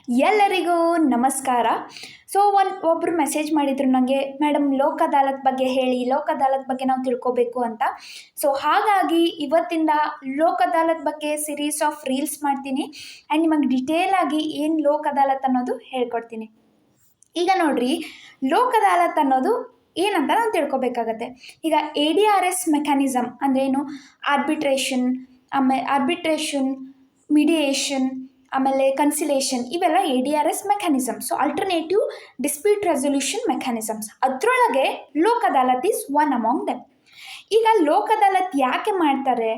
ಎಲ್ಲರಿಗೂ ನಮಸ್ಕಾರ. ಒಬ್ಬರು ಮೆಸೇಜ್ ಮಾಡಿದರು ನನಗೆ, ಮೇಡಮ್ ಲೋಕ್ ಅದಾಲತ್ ಬಗ್ಗೆ ಹೇಳಿ, ಲೋಕ್ ಅದಾಲತ್ ಬಗ್ಗೆ ನಾವು ತಿಳ್ಕೊಬೇಕು ಅಂತ. ಹಾಗಾಗಿ ಇವತ್ತಿಂದ ಲೋಕ್ ಅದಾಲತ್ ಬಗ್ಗೆ ಸಿರೀಸ್ ಆಫ್ ರೀಲ್ಸ್ ಮಾಡ್ತೀನಿ ಆ್ಯಂಡ್ ನಿಮಗೆ ಡಿಟೇಲ್ ಆಗಿ ಏನು ಲೋಕ್ ಅದಾಲತ್ ಅನ್ನೋದು ಹೇಳ್ಕೊಡ್ತೀನಿ. ಈಗ ನೋಡ್ರಿ, ಲೋಕ್ ಅದಾಲತ್ ಅನ್ನೋದು ಏನಂತ ನಾವು ತಿಳ್ಕೊಬೇಕಾಗತ್ತೆ. ಈಗ ADRS ಮೆಕ್ಯಾನಿಸಮ್ ಅಂದ್ರೇನು? ಆರ್ಬಿಟ್ರೇಷನ್, ಮಿಡಿಯೇಷನ್, ಆಮೇಲೆ ಕನ್ಸಿಲೇಷನ್, ಇವೆಲ್ಲ ADRS mechanism. Alternative dispute resolution mechanisms. ಅದರೊಳಗೆ Lok Adalat is one among them. ಈಗ ಲೋಕ್ ಅದಾಲತ್ ಯಾಕೆ ಮಾಡ್ತಾರೆ,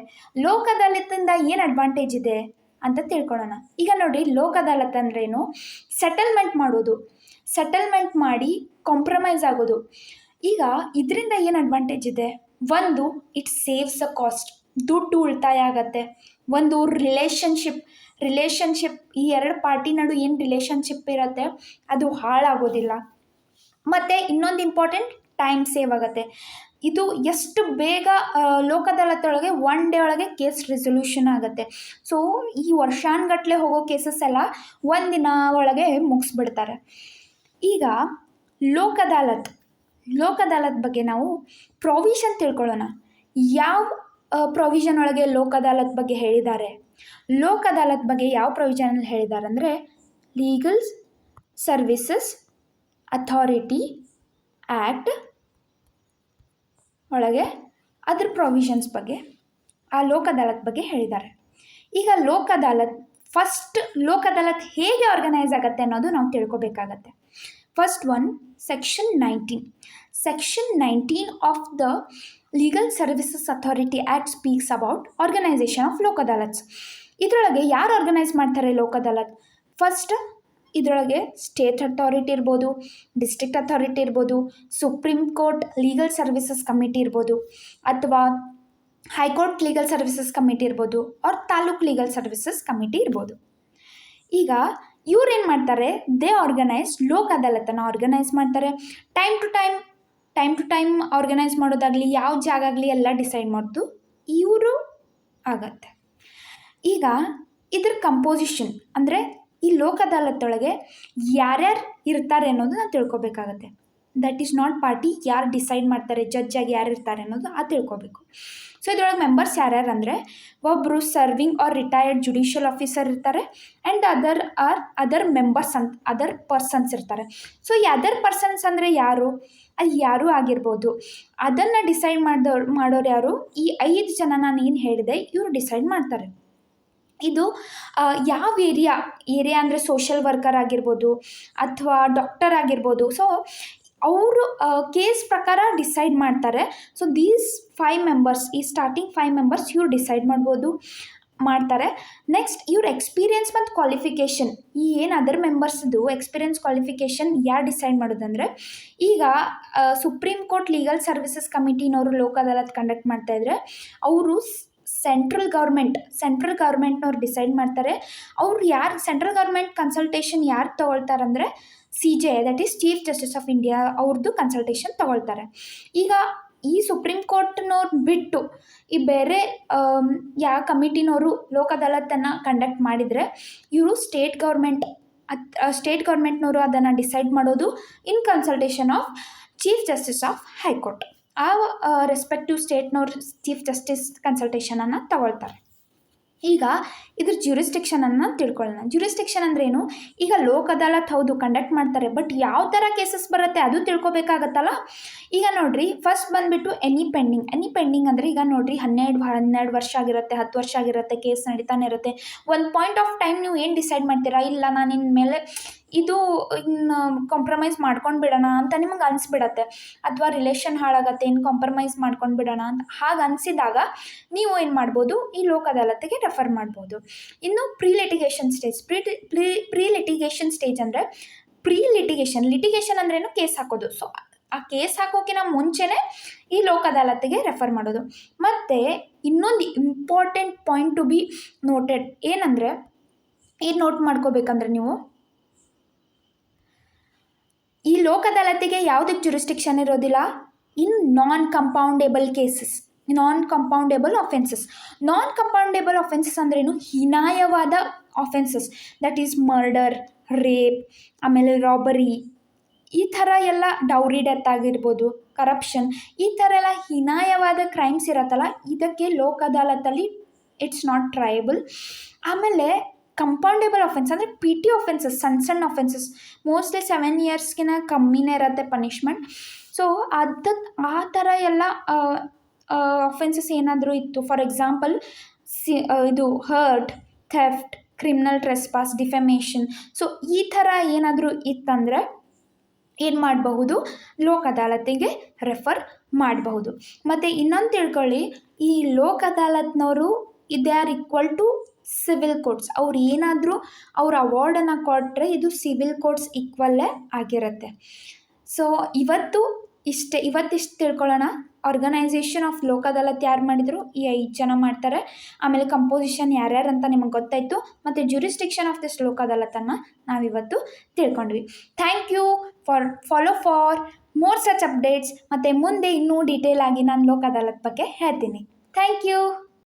ಲೋಕ್ ಅದಾಲತಿಂದ ಏನು ಅಡ್ವಾಂಟೇಜ್ ಇದೆ ಅಂತ ತಿಳ್ಕೊಳ್ಳೋಣ. ಈಗ ನೋಡಿ, ಲೋಕ್ ಅದಾಲತ್ ಅಂದ್ರೇನು? ಸೆಟಲ್ಮೆಂಟ್ ಮಾಡೋದು, ಸೆಟಲ್ಮೆಂಟ್ ಮಾಡಿ ಕಾಂಪ್ರಮೈಸ್ ಆಗೋದು. ಈಗ ಇದರಿಂದ ಏನು ಅಡ್ವಾಂಟೇಜ್ ಇದೆ? ಒಂದು, ಇಟ್ ಸೇವ್ಸ್ ಅ ಕಾಸ್ಟ್, ದುಡ್ಡು ಉಳಿತಾಯ ಆಗತ್ತೆ. ಒಂದು ರಿಲೇಷನ್ಶಿಪ್ ಈ ಎರಡು ಪಾರ್ಟಿ ನಡು ಏನು ರಿಲೇಷನ್ಶಿಪ್ ಇರುತ್ತೆ ಅದು ಹಾಳಾಗೋದಿಲ್ಲ. ಮತ್ತು ಇನ್ನೊಂದು ಇಂಪಾರ್ಟೆಂಟ್, ಟೈಮ್ ಸೇವ್ ಆಗುತ್ತೆ. ಇದು ಎಷ್ಟು ಬೇಗ ಲೋಕ್ ಅದಾಲತ್ ಒಳಗೆ 1 ಡೇ ಒಳಗೆ ಕೇಸ್ ರೆಸೊಲ್ಯೂಷನ್ ಆಗುತ್ತೆ. ಈ ವರ್ಷಾನುಗಟ್ಲೆ ಹೋಗೋ ಕೇಸಸ್ ಎಲ್ಲ 1 ದಿನ ಒಳಗೆ ಮುಗಿಸ್ಬಿಡ್ತಾರೆ. ಈಗ ಲೋಕ್ ಅದಾಲತ್ ಬಗ್ಗೆ ನಾವು ಪ್ರೊವಿಷನ್ ತಿಳ್ಕೊಳ್ಳೋಣ. ಯಾವ ಪ್ರೊವಿಷನ್ ಒಳಗೆ ಲೋಕ್ ಅದಾಲತ್ ಬಗ್ಗೆ ಹೇಳಿದ್ದಾರೆ? ಲೋಕ್ ಅದಾಲತ್ ಬಗ್ಗೆ ಯಾವ ಪ್ರೊವಿಷನ್ ಹೇಳಿದ್ದಾರೆ ಅಂದರೆ, ಲೀಗಲ್ ಸರ್ವಿಸಸ್ ಅಥಾರಿಟಿ ಆ್ಯಕ್ಟ್ ಒಳಗೆ ಅದ್ರ ಪ್ರೊವಿಷನ್ಸ್ ಬಗ್ಗೆ, ಆ ಲೋಕ್ ಅದಾಲತ್ ಬಗ್ಗೆ ಹೇಳಿದ್ದಾರೆ. ಈಗ ಲೋಕ್ ಅದಾಲತ್ ಹೇಗೆ ಆರ್ಗನೈಸ್ ಆಗುತ್ತೆ ಅನ್ನೋದು ನಾವು ತಿಳ್ಕೊಬೇಕಾಗತ್ತೆ. First one, section 19 of the legal services authority act speaks about organisation of Lok Adalats. ಇದರೊಳಗೆ ಯಾರು ಆರ್ಗನೈಸ್ ಮಾಡ್ತಾರೆ ಲೋಕ್ ಅದಾಲತ್? ಫಸ್ಟ್, ಇದರೊಳಗೆ ಸ್ಟೇಟ್ ಅಥಾರಿಟಿ ಇರ್ಬೋದು, ಡಿಸ್ಟ್ರಿಕ್ಟ್ ಅಥಾರಿಟಿ ಇರ್ಬೋದು, Supreme Court legal services committee ಇರ್ಬೋದು, ಅಥವಾ ಹೈಕೋರ್ಟ್ ಲೀಗಲ್ ಸರ್ವಿಸಸ್ ಕಮಿಟಿ ಇರ್ಬೋದು, or taluk legal services committee ಇರ್ಬೋದು. ಈಗ ಇವ್ರೇನು ಮಾಡ್ತಾರೆ? ದೇ ಆರ್ಗನೈಸ್, ಲೋಕ್ ಅದಾಲತನ್ನು ಆರ್ಗನೈಸ್ ಮಾಡ್ತಾರೆ. ಟೈಮ್ ಟು ಟೈಮ್ ಆರ್ಗನೈಸ್ ಮಾಡೋದಾಗಲಿ, ಯಾವ ಜಾಗ ಆಗಲಿ ಎಲ್ಲ ಡಿಸೈಡ್ ಮಾಡೋದು ಇವರು ಆಗತ್ತೆ. ಈಗ ಇದ್ರ ಕಂಪೋಸಿಷನ್ ಅಂದರೆ, ಈ ಲೋಕ್ ಅದಾಲತ್ ಒಳಗೆ ಯಾರ್ಯಾರು ಇರ್ತಾರೆ ಅನ್ನೋದು ನಾವು ತಿಳ್ಕೊಬೇಕಾಗತ್ತೆ. ದಟ್ ಈಸ್ ನಾಟ್ ಪಾರ್ಟಿ, ಯಾರು ಡಿಸೈಡ್ ಮಾಡ್ತಾರೆ, ಜಡ್ಜ್ ಆಗಿ ಯಾರು ಇರ್ತಾರೆ ಅನ್ನೋದು ಅದು ತಿಳ್ಕೊಬೇಕು. ಇದ್ರೊಳಗೆ ಮೆಂಬರ್ಸ್ ಯಾರ್ಯಾರು ಅಂದರೆ, ಒಬ್ಬರು serving or retired judicial officer ಇರ್ತಾರೆ and other members other persons ಇರ್ತಾರೆ. ಈ ಅದರ್ ಪರ್ಸನ್ಸ್ ಅಂದರೆ ಯಾರು? ಅದು ಯಾರೂ ಆಗಿರ್ಬೋದು. ಅದನ್ನು ಡಿಸೈಡ್ ಮಾಡೋರು ಯಾರು? ಈ 5 ಜನ ನಾನು ಏನು ಹೇಳಿದೆ ಇವರು ಡಿಸೈಡ್ ಮಾಡ್ತಾರೆ. ಇದು ಯಾವ ಏರಿಯಾ ಅಂದರೆ ಸೋಷಲ್ ವರ್ಕರ್ ಆಗಿರ್ಬೋದು ಅಥವಾ ಡಾಕ್ಟರ್ ಆಗಿರ್ಬೋದು. ಅವರು ಕೇಸ್ ಪ್ರಕಾರ ಡಿಸೈಡ್ ಮಾಡ್ತಾರೆ. ದೀಸ್ 5 ಮೆಂಬರ್ಸ್, ಈ ಸ್ಟಾರ್ಟಿಂಗ್ 5 ಮೆಂಬರ್ಸ್ ಇವ್ರು ಡಿಸೈಡ್ ಮಾಡ್ತಾರೆ. ನೆಕ್ಸ್ಟ್, ಇವ್ರ ಎಕ್ಸ್ಪೀರಿಯನ್ಸ್ ಮತ್ತು ಕ್ವಾಲಿಫಿಕೇಷನ್, ಈ ಏನು ಅದರ್ ಮೆಂಬರ್ಸ್ದು ಎಕ್ಸ್ಪೀರಿಯನ್ಸ್ ಕ್ವಾಲಿಫಿಕೇಷನ್ ಯಾರು ಡಿಸೈಡ್ ಮಾಡೋದಂದರೆ, ಈಗ ಸುಪ್ರೀಂ ಕೋರ್ಟ್ ಲೀಗಲ್ ಸರ್ವಿಸಸ್ ಕಮಿಟಿನವರು ಲೋಕ್ ಅದಾಲತ್ ಕಂಡಕ್ಟ್ ಮಾಡ್ತಾಯಿದ್ರೆ ಅವರು ಸೆಂಟ್ರಲ್ ಗೌರ್ಮೆಂಟ್ನವ್ರು ಡಿಸೈಡ್ ಮಾಡ್ತಾರೆ. ಅವ್ರು ಯಾರು ಸೆಂಟ್ರಲ್ ಗೌರ್ಮೆಂಟ್ ಕನ್ಸಲ್ಟೇಷನ್ ಯಾರು ತೊಗೊಳ್ತಾರಂದರೆ CJI, that is chief justice of India, ಅವ್ರದ್ದು ಕನ್ಸಲ್ಟೇಷನ್ ತೊಗೊಳ್ತಾರೆ. ಈಗ ಈ ಸುಪ್ರೀಂ ಕೋರ್ಟ್ನವ್ರು ಬಿಟ್ಟು ಈ ಬೇರೆ ಯಾವ ಕಮಿಟಿನವರು ಲೋಕ್ ಅದಾಲತನ್ನು ಕಂಡಕ್ಟ್ ಮಾಡಿದರೆ ಇವರು ಸ್ಟೇಟ್ ಗೌರ್ಮೆಂಟ್ನವರು ಅದನ್ನು ಡಿಸೈಡ್ ಮಾಡೋದು in consultation of chief justice of High Court. ಆ ರೆಸ್ಪೆಕ್ಟಿವ್ ಸ್ಟೇಟ್ನವ್ರು ಚೀಫ್ ಜಸ್ಟಿಸ್ ಕನ್ಸಲ್ಟೇಷನನ್ನು ತಗೊಳ್ತಾರೆ. ಈಗ ಇದ್ರ ಜ್ಯೂರಿಸ್ಡಿಕ್ಷನನ್ನು ತಿಳ್ಕೊಳ್ಳೋಣ. ಜ್ಯೂರಿಸ್ಡಿಕ್ಷನ್ ಅಂದ್ರೇನು? ಈಗ ಲೋಕ್ ಅದಾಲತ್ ಹೌದು ಕಂಡಕ್ಟ್ ಮಾಡ್ತಾರೆ, ಬಟ್ ಯಾವ ಥರ ಕೇಸಸ್ ಬರುತ್ತೆ ಅದು ತಿಳ್ಕೊಬೇಕಾಗತ್ತಲ್ಲ. ಈಗ ನೋಡಿರಿ, ಫಸ್ಟ್ ಬಂದುಬಿಟ್ಟು ಎನಿ ಪೆಂಡಿಂಗ್ ಅಂದರೆ, ಈಗ ನೋಡಿರಿ 12 ವರ್ಷ ಆಗಿರುತ್ತೆ, 10 ವರ್ಷ ಆಗಿರುತ್ತೆ, ಕೇಸ್ ನಡೀತಾನೆ ಇರುತ್ತೆ. ಒಂದು ಪಾಯಿಂಟ್ ಆಫ್ ಟೈಮ್ ನೀವು ಏನು ಡಿಸೈಡ್ ಮಾಡ್ತೀರಾ, ಇಲ್ಲ ನಾನು ಇನ್ಮೇಲೆ ಇದು ಕಾಂಪ್ರಮೈಸ್ ಮಾಡ್ಕೊಂಡು ಬಿಡೋಣ ಅಂತ ನಿಮಗೆ ಅನಿಸ್ಬಿಡತ್ತೆ, ಅಥವಾ ರಿಲೇಷನ್ ಹಾಳಾಗತ್ತೆ, ಇನ್ನು ಕಾಂಪ್ರಮೈಸ್ ಮಾಡ್ಕೊಂಡು ಬಿಡೋಣ ಅಂತ ಹಾಗೆ ಅನಿಸಿದಾಗ ನೀವು ಏನು ಮಾಡ್ಬೋದು? ಈ ಲೋಕ್ ಅದಾಲತ್ಗೆ ರೆಫರ್ ಮಾಡ್ಬೋದು. ಇನ್ನು ಪ್ರೀ ಲಿಟಿಗೇಷನ್ ಸ್ಟೇಜ್ ಅಂದರೆ, ಲಿಟಿಗೇಷನ್ ಅಂದ್ರೇನು? ಕೇಸ್ ಹಾಕೋದು. ಆ ಕೇಸ್ ಹಾಕೋಕ್ಕಿಂತ ಮುಂಚೆನೇ ಈ ಲೋಕ್ ಅದಾಲತ್ಗೆ ರೆಫರ್ ಮಾಡೋದು. ಮತ್ತು ಇನ್ನೊಂದು important point to be noted ಏನಂದರೆ, ಏನು ನೋಟ್ ಮಾಡ್ಕೋಬೇಕಂದ್ರೆ ನೀವು, ಈ ಲೋಕ್ ಅದಾಲತ್ಗೆ ಯಾವುದಕ್ಕೆ ಜ್ಯೂರಿಸ್ಡಿಕ್ಷನ್ ಇರೋದಿಲ್ಲ? In non compoundable cases. Non compoundable offences. Non compoundable offences ಅಂದ್ರೇನು? ಹೀನಾಯವಾದ offences, that is murder, rape, ಆಮೇಲೆ ರಾಬರಿ, ಈ ಥರ ಎಲ್ಲ ಡೌರಿ ಡೆತ್ ಆಗಿರ್ಬೋದು, ಕರಪ್ಷನ್, ಈ ಥರ ಎಲ್ಲ ಹೀನಾಯವಾದ ಕ್ರೈಮ್ಸ್ ಇರತ್ತಲ್ಲ, ಇದಕ್ಕೆ ಲೋಕ್ ಅದಾಲತಲ್ಲಿ ಇಟ್ಸ್ ನಾಟ್ ಟ್ರಯಬಲ್. ಆಮೇಲೆ ಕಂಪೌಂಡೇಬಲ್ ಅಫೆನ್ಸ್ ಅಂದರೆ ಪಿ ಟಿ ಅಫೆನ್ಸಸ್, ಸಣ್ಣ ಸಣ್ಣ ಅಫೆನ್ಸಸ್, ಮೋಸ್ಟ್ಲಿ 7 ಇಯರ್ಸ್ಗಿನ ಕಮ್ಮಿನೇ ಇರುತ್ತೆ ಪನಿಷ್ಮೆಂಟ್. ಸೊ ಆ ಥರ ಎಲ್ಲ ಅಫೆನ್ಸಸ್ ಏನಾದರೂ ಇತ್ತು, ಫಾರ್ ಎಕ್ಸಾಂಪಲ್ ಇದು hurt, theft, criminal trespass, defamation, so ಈ ಥರ ಏನಾದರೂ ಇತ್ತಂದರೆ ಏನು ಮಾಡಬಹುದು? ಲೋಕ್ ಅದಾಲತಿಗೆ ರೆಫರ್ ಮಾಡಬಹುದು. ಮತ್ತು ಇನ್ನೊಂದು ತಿಳ್ಕೊಳ್ಳಿ, ಈ ಲೋಕ್ ಅದಾಲತ್ನವರು they are equal to civil courts. ಅವ್ರು ಏನಾದರೂ ಅವ್ರ ಅವಾರ್ಡನ್ನು ಕೊಟ್ಟರೆ ಇದು ಸಿವಿಲ್ ಕೋರ್ಟ್ಸ್ ಈಕ್ವಲ್ಲೇ ಆಗಿರುತ್ತೆ. ಸೊ ಇವತ್ತಿಷ್ಟು ತಿಳ್ಕೊಳ್ಳೋಣ. ಆರ್ಗನೈಸೇಷನ್ ಆಫ್ ಲೋಕ್ ಅದಾಲತ್ ಯಾರು ಮಾಡಿದರು? ಈ 5 ಜನ ಮಾಡ್ತಾರೆ. ಆಮೇಲೆ ಕಂಪೋಸಿಷನ್ ಯಾರ್ಯಾರು ಅಂತ ನಿಮಗೆ ಗೊತ್ತಾಯಿತು. ಮತ್ತು ಜ್ಯೂರಿಸ್ಡಿಕ್ಷನ್ ಆಫ್ ದಿಸ್ ಲೋಕ್ ಅದಾಲತನ್ನು ನಾವಿವತ್ತು ತಿಳ್ಕೊಂಡ್ವಿ. Thank you for more such updates. ಮತ್ತು ಮುಂದೆ ಇನ್ನೂ ಡೀಟೇಲ್ ಆಗಿ ನಾನು ಲೋಕ್ ಅದಾಲತ್ ಬಗ್ಗೆ ಹೇಳ್ತೀನಿ. Thank you.